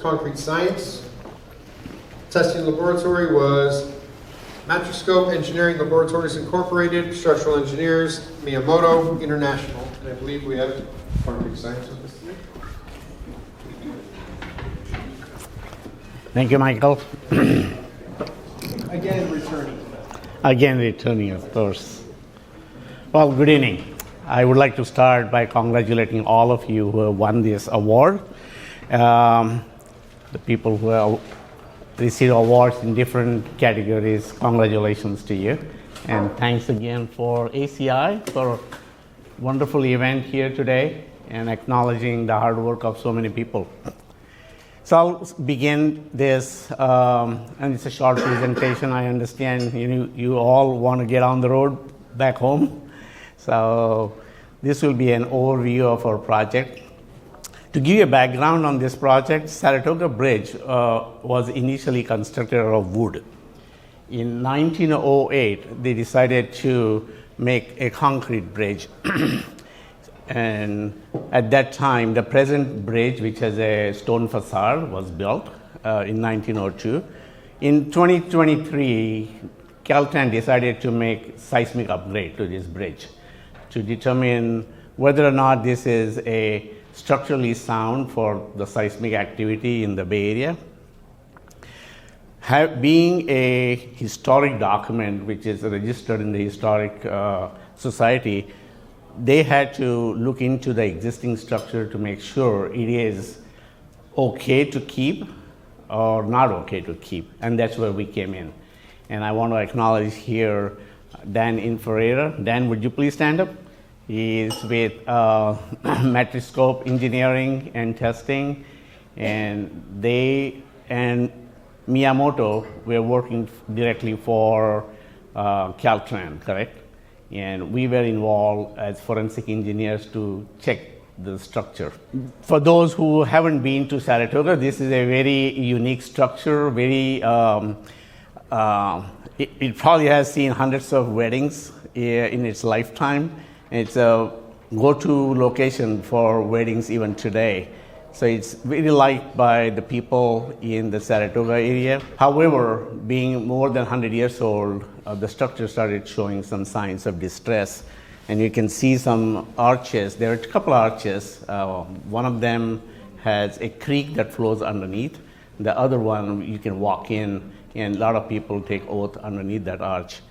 concrete science. Testing laboratory was Matroscope Engineering Laboratories Incorporated, Structural Engineers, Miyamoto International. And I believe we have concrete science with us today. Thank you, Michael. Again, returning, of course. Well, good evening. I would like to start by congratulating all of you who have won this award. The people who have received awards in different categories, congratulations to you. And thanks again for ACI for a wonderful event here today and acknowledging the hard work of so many people. So I'll begin this, and it's a short presentation. I understand you all want to get on the road back home. So this will be an overview of our project. To give you a background on this project, Saratoga Bridge was initially constructed out of wood. In 1908, they decided to make a concrete bridge. And at that time, the present bridge, which has a stone facade, was built in 1902. In 2023, Caltrans decided to make seismic upgrade to this bridge to determine whether or not this is a structurally sound for the seismic activity in the Bay Area. Being a historic document, which is registered in the Historic Society, they had to look into the existing structure to make sure it is okay to keep or not okay to keep, and that's where we came in. And I want to acknowledge here Dan Inferreira. Dan, would you please stand up? He is with Matroscope Engineering and Testing, and they and Miyamoto were working directly for Caltrans, correct? And we were involved as forensic engineers to check the structure. For those who haven't been to Saratoga, this is a very unique structure. It probably has seen hundreds of weddings in its lifetime. It's a go-to location for weddings even today. So it's very liked by the people in the Saratoga area. However, being more than 100 years old, the structure started showing some signs of distress. And you can see some arches. There are a couple of arches. One of them has a creek that flows underneath. The other one, you can walk in, and a lot of people take oath underneath that arch.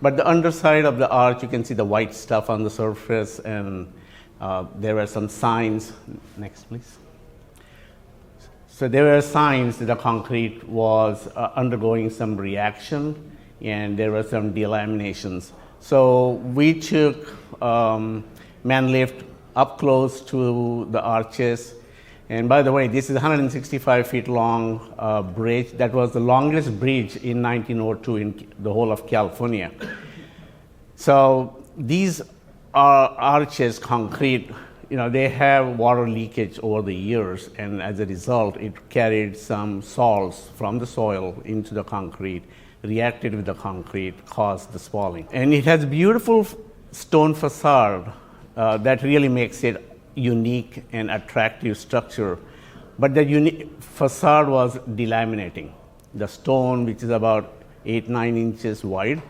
But the underside of the arch, you can see the white stuff on the surface, and there were some signs. Next, please. So there were signs that the concrete was undergoing some reaction, and there were some delaminations. So we took man lift up close to the arches. And by the way, this is a 165 feet long bridge. That was the longest bridge in 1902 in the whole of California. So these are arches, concrete, they have water leakage over the years, and as a result, it carried some salts from the soil into the concrete, reacted with the concrete, caused the spalling. And it has beautiful stone facade that really makes it unique and attractive structure. But the facade was delaminating. The stone, which is about 8-9 inches wide,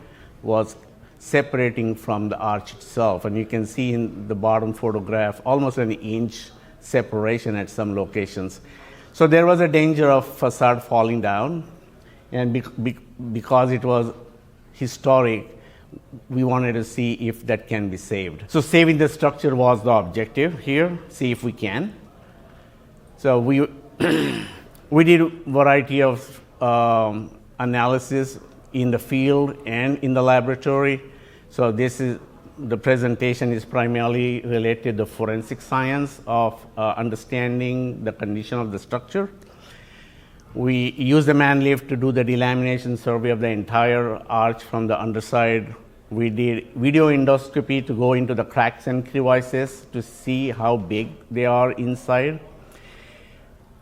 was separating from the arch itself. And you can see in the bottom photograph almost an inch separation at some locations. So there was a danger of facade falling down. And because it was historic, we wanted to see if that can be saved. So saving the structure was the objective here, see if we can. So we did a variety of analysis in the field and in the laboratory. So the presentation is primarily related to forensic science of understanding the condition of the structure. We used the man lift to do the delamination survey of the entire arch from the underside. We did video endoscopy to go into the cracks and crevices to see how big they are inside.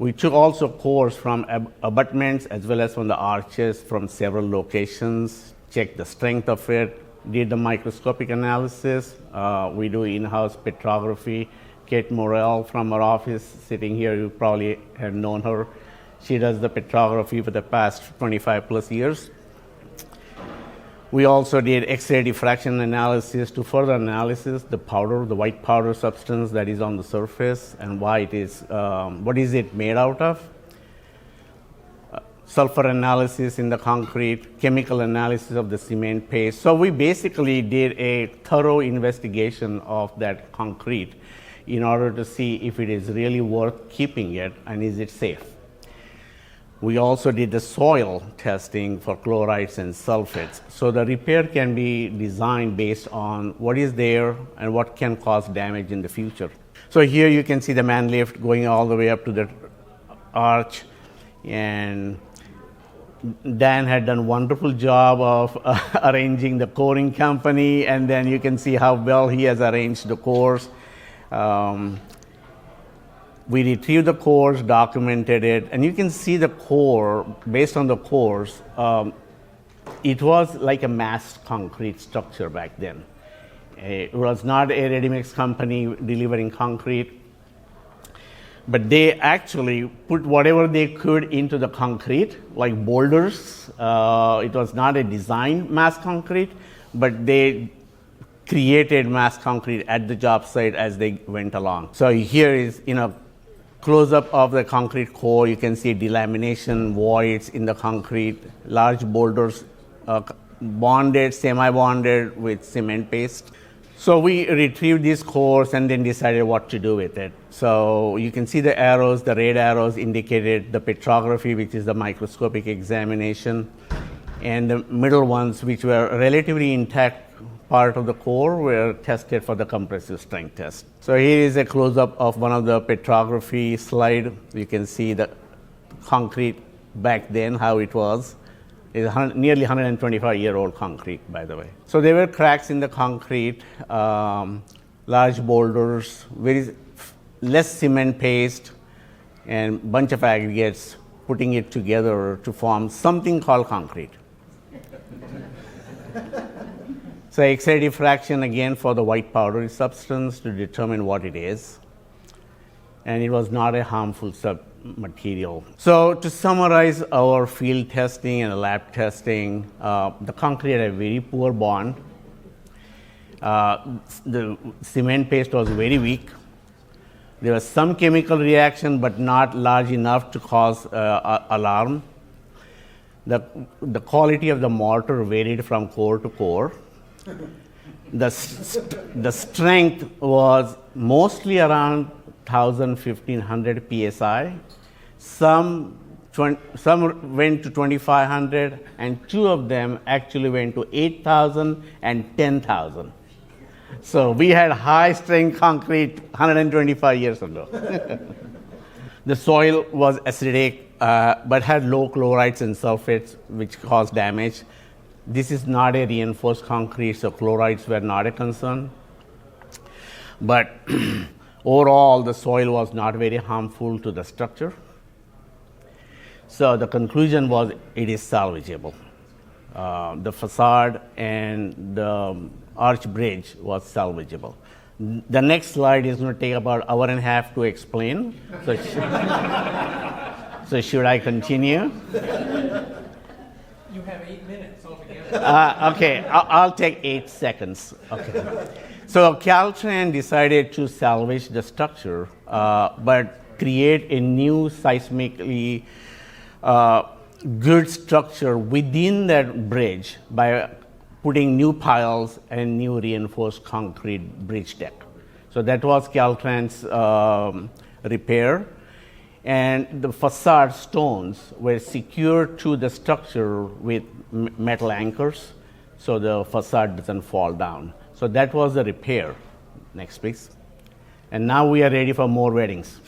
We took also cores from abutments as well as from the arches from several locations, checked the strength of it, did the microscopic analysis. We do in-house petrography. Kate Morrell from our office sitting here, you probably have known her. She does the petrography for the past 25 plus years. We also did X-ray diffraction analysis to further analysis the powder, the white powder substance that is on the surface and why it is, what is it made out of. Sulfur analysis in the concrete, chemical analysis of the cement paste. So we basically did a thorough investigation of that concrete in order to see if it is really worth keeping it and is it safe. We also did the soil testing for chlorides and sulfates. So the repair can be designed based on what is there and what can cause damage in the future. So here you can see the man lift going all the way up to the arch, and Dan had done a wonderful job of arranging the coring company, and then you can see how well he has arranged the cores. We retrieved the cores, documented it, and you can see the core, based on the cores, it was like a mass concrete structure back then. It was not a ready-mix company delivering concrete, but they actually put whatever they could into the concrete, like boulders. It was not a designed mass concrete, but they created mass concrete at the job site as they went along. So here is, close-up of the concrete core. You can see delamination voids in the concrete, large boulders bonded, semi-bonded with cement paste. So we retrieved these cores and then decided what to do with it. So you can see the arrows, the red arrows indicated the petrography, which is the microscopic examination, and the middle ones, which were relatively intact part of the core, were tested for the compressive strength test. So here is a close-up of one of the petrography slide. You can see the concrete back then, how it was. It's nearly 125-year-old concrete, by the way. So there were cracks in the concrete, large boulders, very less cement paste, and bunch of aggregates, putting it together to form something called concrete. So X-ray diffraction again for the white powdery substance to determine what it is. And it was not a harmful material. So to summarize our field testing and lab testing, the concrete had a very poor bond. The cement paste was very weak. There was some chemical reaction, but not large enough to cause alarm. The quality of the mortar varied from core to core. The strength was mostly around 1,500 psi. Some went to 2,500, and two of them actually went to 8,000 and 10,000. So we had high strength concrete 125 years ago. The soil was acidic, but had low chlorides and sulfates, which caused damage. This is not a reinforced concrete, so chlorides were not a concern. But overall, the soil was not very harmful to the structure. So the conclusion was it is salvageable. The facade and the arch bridge was salvageable. The next slide is going to take about an hour and a half to explain. So should I continue? You have 8 minutes altogether. Okay, I'll take 8 seconds. Okay. So Caltrans decided to salvage the structure, but create a new seismically good structure within that bridge by putting new piles and new reinforced concrete bridge deck. So that was Caltrans' repair. And the facade stones were secured to the structure with metal anchors, so the facade doesn't fall down. So that was the repair. Next, please. And now we are ready for more weddings.